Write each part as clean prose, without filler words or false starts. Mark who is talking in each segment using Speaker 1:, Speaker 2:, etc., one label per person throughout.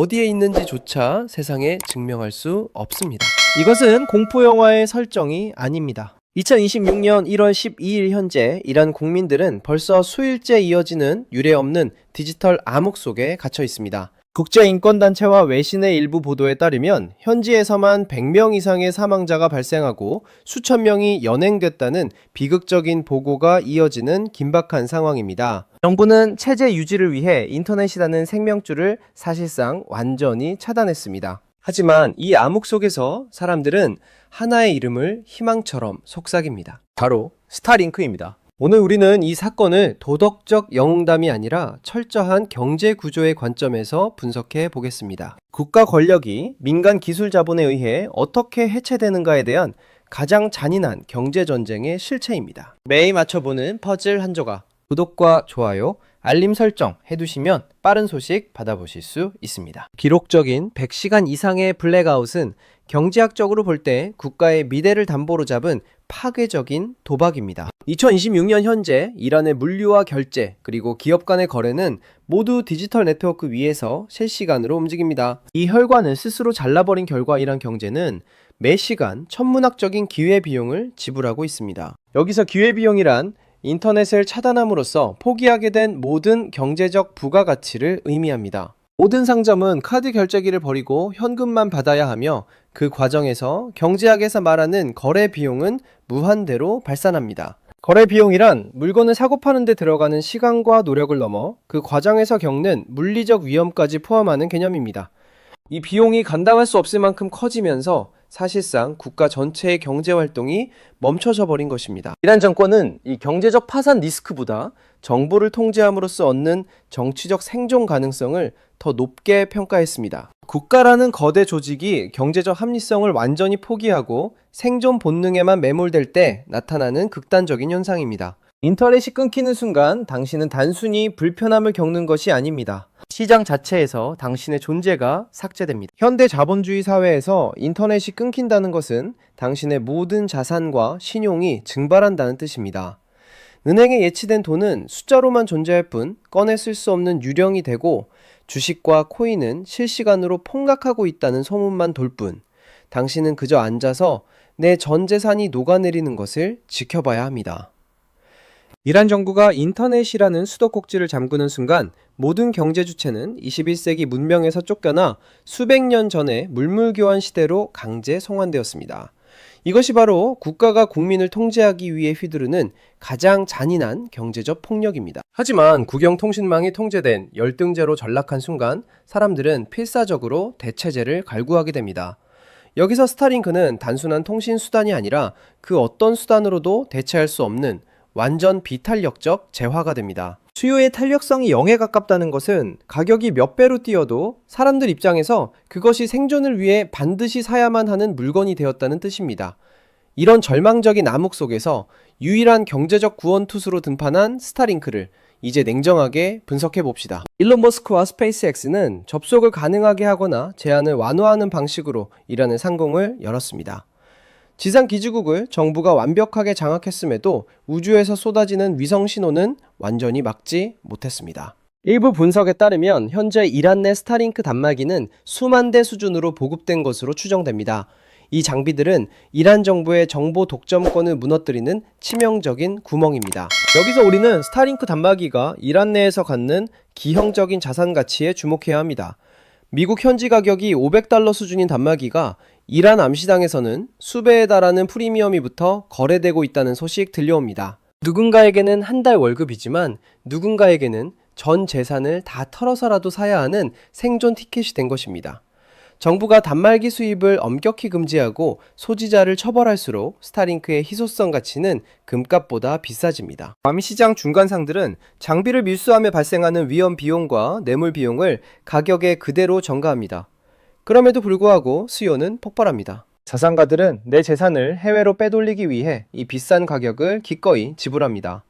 Speaker 1: 어디에 있는지조차 세상에 증명할 수 없습니다.
Speaker 2: 이것은 공포영화의 설정이 아닙니다. 2026년 1월 12일 현재 이란 국민들은 벌써 수일째 이어지는 유례없는 디지털 암흑 속에 갇혀 있습니다. 국제인권단체와 외신의 일부 보도에 따르면 현지에서만 100명 이상의 사망자가 발생하고 수천 명이 연행됐다는 비극적인 보고가 이어지는 긴박한 상황입니다. 정부는 체제 유지를 위해 인터넷이라는 생명줄을 사실상 완전히 차단했습니다. 하지만 이 암흑 속에서 사람들은 하나의 이름을 희망처럼 속삭입니다. 바로 스타링크입니다. 오늘 우리는 이 사건을 도덕적 영웅담이 아니라 철저한 경제 구조의 관점에서 분석해 보겠습니다. 국가 권력이 민간 기술 자본에 의해 어떻게 해체되는가에 대한 가장 잔인한 경제 전쟁의 실체입니다. 매일 맞춰보는 퍼즐 한 조각. 구독과 좋아요, 알림 설정 해두시면 빠른 소식 받아보실 수 있습니다. 기록적인 100시간 이상의 블랙아웃은 경제학적으로 볼 때 국가의 미래를 담보로 잡은 파괴적인 도박입니다. 2026년 현재 이란의 물류와 결제 그리고 기업 간의 거래는 모두 디지털 네트워크 위에서 실시간으로 움직입니다. 이 혈관을 스스로 잘라버린 결과 이란 경제는 매 시간 천문학적인 기회비용을 지불하고 있습니다. 여기서 기회비용이란 인터넷을 차단함으로써 포기하게 된 모든 경제적 부가가치를 의미합니다. 모든 상점은 카드 결제기를 버리고 현금만 받아야 하며 그 과정에서 경제학에서 말하는 거래 비용은 무한대로 발산합니다. 거래 비용이란 물건을 사고 파는 데 들어가는 시간과 노력을 넘어 그 과정에서 겪는 물리적 위험까지 포함하는 개념입니다. 이 비용이 감당할 수 없을 만큼 커지면서 사실상 국가 전체의 경제 활동이 멈춰져 버린 것입니다. 이란 정권은 이 경제적 파산 리스크보다 정보를 통제함으로써 얻는 정치적 생존 가능성을 더 높게 평가했습니다. 국가라는 거대 조직이 경제적 합리성을 완전히 포기하고 생존 본능에만 매몰될 때 나타나는 극단적인 현상입니다. 인터넷이 끊기는 순간 당신은 단순히 불편함을 겪는 것이 아닙니다. 시장 자체에서 당신의 존재가 삭제됩니다. 현대 자본주의 사회에서 인터넷이 끊긴다는 것은 당신의 모든 자산과 신용이 증발한다는 뜻입니다. 은행에 예치된 돈은 숫자로만 존재할 뿐 꺼내 쓸 수 없는 유령이 되고 주식과 코인은 실시간으로 폭락하고 있다는 소문만 돌 뿐 당신은 그저 앉아서 내 전 재산이 녹아내리는 것을 지켜봐야 합니다. 이란 정부가 인터넷이라는 수도꼭지를 잠그는 순간 모든 경제 주체는 21세기 문명에서 쫓겨나 수백 년 전의 물물교환 시대로 강제 송환되었습니다. 이것이 바로 국가가 국민을 통제하기 위해 휘두르는 가장 잔인한 경제적 폭력입니다. 하지만 국영통신망이 통제된 열등제로 전락한 순간 사람들은 필사적으로 대체제를 갈구하게 됩니다. 여기서 스타링크는 단순한 통신 수단이 아니라 그 어떤 수단으로도 대체할 수 없는 완전 비탄력적 재화가 됩니다. 수요의 탄력성이 0에 가깝다는 것은 가격이 몇 배로 뛰어도 사람들 입장에서 그것이 생존을 위해 반드시 사야만 하는 물건이 되었다는 뜻입니다. 이런 절망적인 암흑 속에서 유일한 경제적 구원투수로 등판한 스타링크를 이제 냉정하게 분석해 봅시다. 일론 머스크와 스페이스X는 접속을 가능하게 하거나 제한을 완화하는 방식으로 이란의 상공을 열었습니다. 지상 기지국을 정부가 완벽하게 장악했음에도 우주에서 쏟아지는 위성 신호는 완전히 막지 못했습니다. 일부 분석에 따르면 현재 이란 내 스타링크 단말기는 수만 대 수준으로 보급된 것으로 추정됩니다. 이 장비들은 이란 정부의 정보 독점권을 무너뜨리는 치명적인 구멍입니다. 여기서 우리는 스타링크 단말기가 이란 내에서 갖는 기형적인 자산 가치에 주목해야 합니다. 미국 현지 가격이 $500 수준인 단말기가 이란 암시장에서는 수배에 달하는 프리미엄이 붙어 거래되고 있다는 소식 들려옵니다. 누군가에게는 한 달 월급이지만 누군가에게는 전 재산을 다 털어서라도 사야 하는 생존 티켓이 된 것입니다. 정부가 단말기 수입을 엄격히 금지하고 소지자를 처벌할수록 스타링크의 희소성 가치는 금값보다 비싸집니다. 암시장 중간상들은 장비를 밀수하며 발생하는 위험 비용과 뇌물 비용을 가격에 그대로 전가합니다. 그럼에도 불구하고 수요는 폭발합니다. 자산가들은 내 재산을 해외로 빼돌리기 위해 이 비싼 가격을 기꺼이 지불합니다.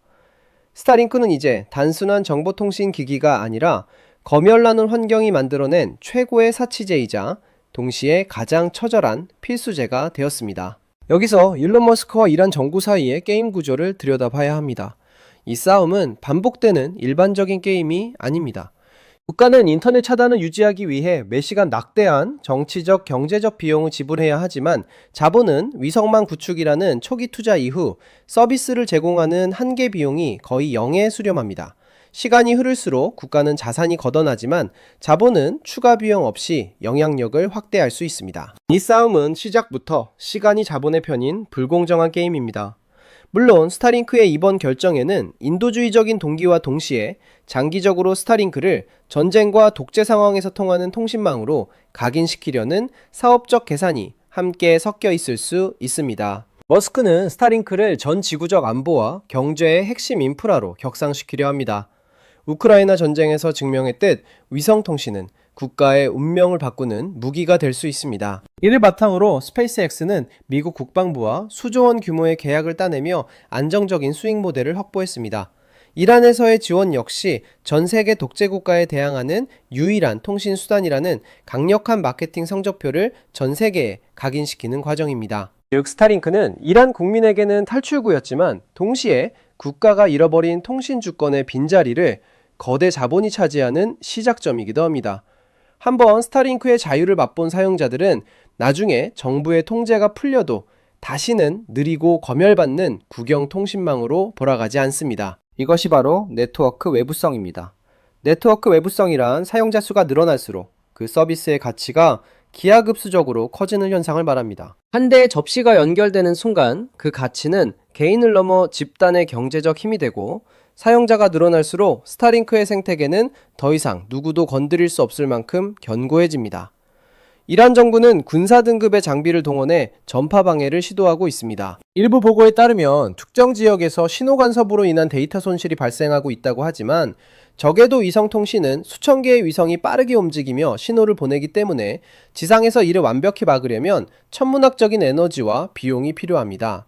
Speaker 2: 스타링크는 이제 단순한 정보통신 기기가 아니라 검열나는 환경이 만들어낸 최고의 사치제이자 동시에 가장 처절한 필수제가 되었습니다. 여기서 일론 머스크와 이란 정부 사이의 게임 구조를 들여다봐야 합니다. 이 싸움은 반복되는 일반적인 게임이 아닙니다. 국가는 인터넷 차단을 유지하기 위해 매시간 낙대한 정치적, 경제적 비용을 지불해야 하지만 자본은 위성망 구축이라는 초기 투자 이후 서비스를 제공하는 한계 비용이 거의 0에 수렴합니다. 시간이 흐를수록 국가는 자산이 걷어나지만 자본은 추가 비용 없이 영향력을 확대할 수 있습니다. 이 싸움은 시작부터 시간이 자본의 편인 불공정한 게임입니다. 물론 스타링크의 이번 결정에는 인도주의적인 동기와 동시에 장기적으로 스타링크를 전쟁과 독재 상황에서 통하는 통신망으로 각인시키려는 사업적 계산이 함께 섞여 있을 수 있습니다. 머스크는 스타링크를 전 지구적 안보와 경제의 핵심 인프라로 격상시키려 합니다. 우크라이나 전쟁에서 증명했듯 위성통신은 국가의 운명을 바꾸는 무기가 될 수 있습니다. 이를 바탕으로 스페이스X는 미국 국방부와 수조원 규모의 계약을 따내며 안정적인 수익 모델을 확보했습니다. 이란에서의 지원 역시 전 세계 독재 국가에 대항하는 유일한 통신 수단이라는 강력한 마케팅 성적표를 전 세계에 각인시키는 과정입니다. 즉 스타링크는 이란 국민에게는 탈출구였지만 동시에 국가가 잃어버린 통신 주권의 빈자리를 거대 자본이 차지하는 시작점이기도 합니다. 한번 스타링크의 자유를 맛본 사용자들은 나중에 정부의 통제가 풀려도 다시는 느리고 검열받는 국영 통신망으로 돌아가지 않습니다. 이것이 바로 네트워크 외부성입니다. 네트워크 외부성이란 사용자 수가 늘어날수록 그 서비스의 가치가 기하급수적으로 커지는 현상을 말합니다. 한 대의 접시가 연결되는 순간 그 가치는 개인을 넘어 집단의 경제적 힘이 되고 사용자가 늘어날수록 스타링크의 생태계는 더 이상 누구도 건드릴 수 없을 만큼 견고해집니다. 이란 정부는 군사 등급의 장비를 동원해 전파 방해를 시도하고 있습니다. 일부 보고에 따르면 특정 지역에서 신호 간섭으로 인한 데이터 손실이 발생하고 있다고 하지만 적에도 위성통신은 수천 개의 위성이 빠르게 움직이며 신호를 보내기 때문에 지상에서 이를 완벽히 막으려면 천문학적인 에너지와 비용이 필요합니다.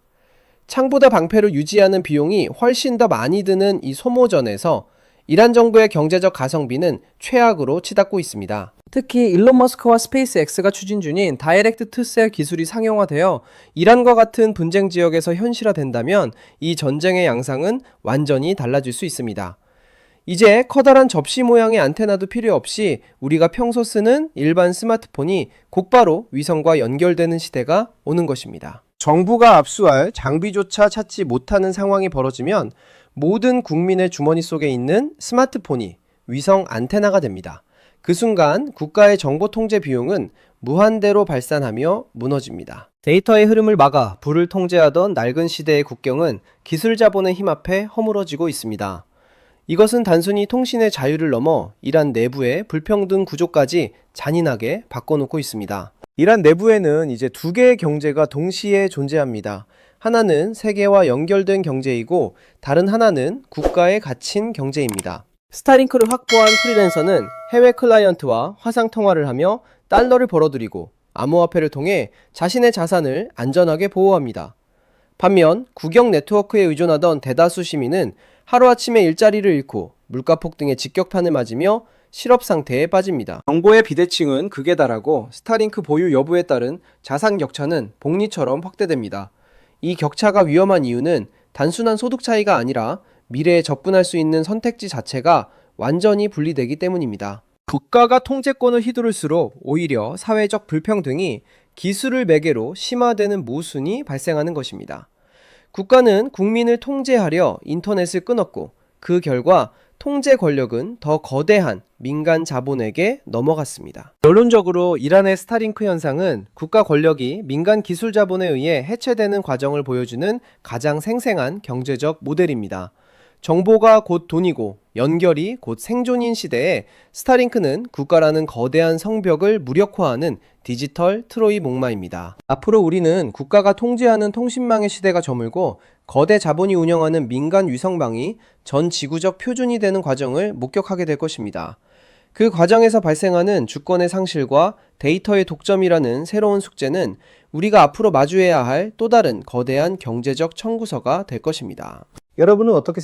Speaker 2: 창보다 방패를 유지하는 비용이 훨씬 더 많이 드는 이 소모전에서 이란 정부의 경제적 가성비는 최악으로 치닫고 있습니다. 특히 일론 머스크와 스페이스X가 추진 중인 다이렉트 투 셀 기술이 상용화되어 이란과 같은 분쟁 지역에서 현실화된다면 이 전쟁의 양상은 완전히 달라질 수 있습니다. 이제 커다란 접시 모양의 안테나도 필요 없이 우리가 평소 쓰는 일반 스마트폰이 곧바로 위성과 연결되는 시대가 오는 것입니다. 정부가 압수할 장비조차 찾지 못하는 상황이 벌어지면 모든 국민의 주머니 속에 있는 스마트폰이 위성 안테나가 됩니다. 그 순간 국가의 정보 통제 비용은 무한대로 발산하며 무너집니다. 데이터의 흐름을 막아 불을 통제하던 낡은 시대의 국경은 기술 자본의 힘 앞에 허물어지고 있습니다. 이것은 단순히 통신의 자유를 넘어 이란 내부의 불평등 구조까지 잔인하게 바꿔놓고 있습니다. 이란 내부에는 이제 두 개의 경제가 동시에 존재합니다. 하나는 세계와 연결된 경제이고 다른 하나는 국가에 갇힌 경제입니다. 스타링크를 확보한 프리랜서는 해외 클라이언트와 화상 통화를 하며 달러를 벌어들이고 암호화폐를 통해 자신의 자산을 안전하게 보호합니다. 반면 국영 네트워크에 의존하던 대다수 시민은 하루아침에 일자리를 잃고 물가 폭등의 직격탄을 맞으며 실업 상태에 빠집니다. 정보의 비대칭은 극에 달하고 스타링크 보유 여부에 따른 자산 격차는 복리처럼 확대됩니다. 이 격차가 위험한 이유는 단순한 소득 차이가 아니라 미래에 접근할 수 있는 선택지 자체가 완전히 분리되기 때문입니다. 국가가 통제권을 휘두를수록 오히려 사회적 불평등이 기술을 매개로 심화되는 모순이 발생하는 것입니다. 국가는 국민을 통제하려 인터넷을 끊었고 그 결과 통제 권력은 더 거대한 민간 자본에게 넘어갔습니다. 결론적으로 이란의 스타링크 현상은 국가 권력이 민간 기술 자본에 의해 해체되는 과정을 보여주는 가장 생생한 경제적 모델입니다. 정보가 곧 돈이고 연결이 곧 생존인 시대에 스타링크는 국가라는 거대한 성벽을 무력화하는 디지털 트로이 목마입니다. 앞으로 우리는 국가가 통제하는 통신망의 시대가 저물고 거대 자본이 운영하는 민간 위성망이 전 지구적 표준이 되는 과정을 목격하게 될 것입니다. 그 과정에서 발생하는 주권의 상실과 데이터의 독점이라는 새로운 숙제는 우리가 앞으로 마주해야 할 또 다른 거대한 경제적 청구서가 될 것입니다. 여러분은 어떻게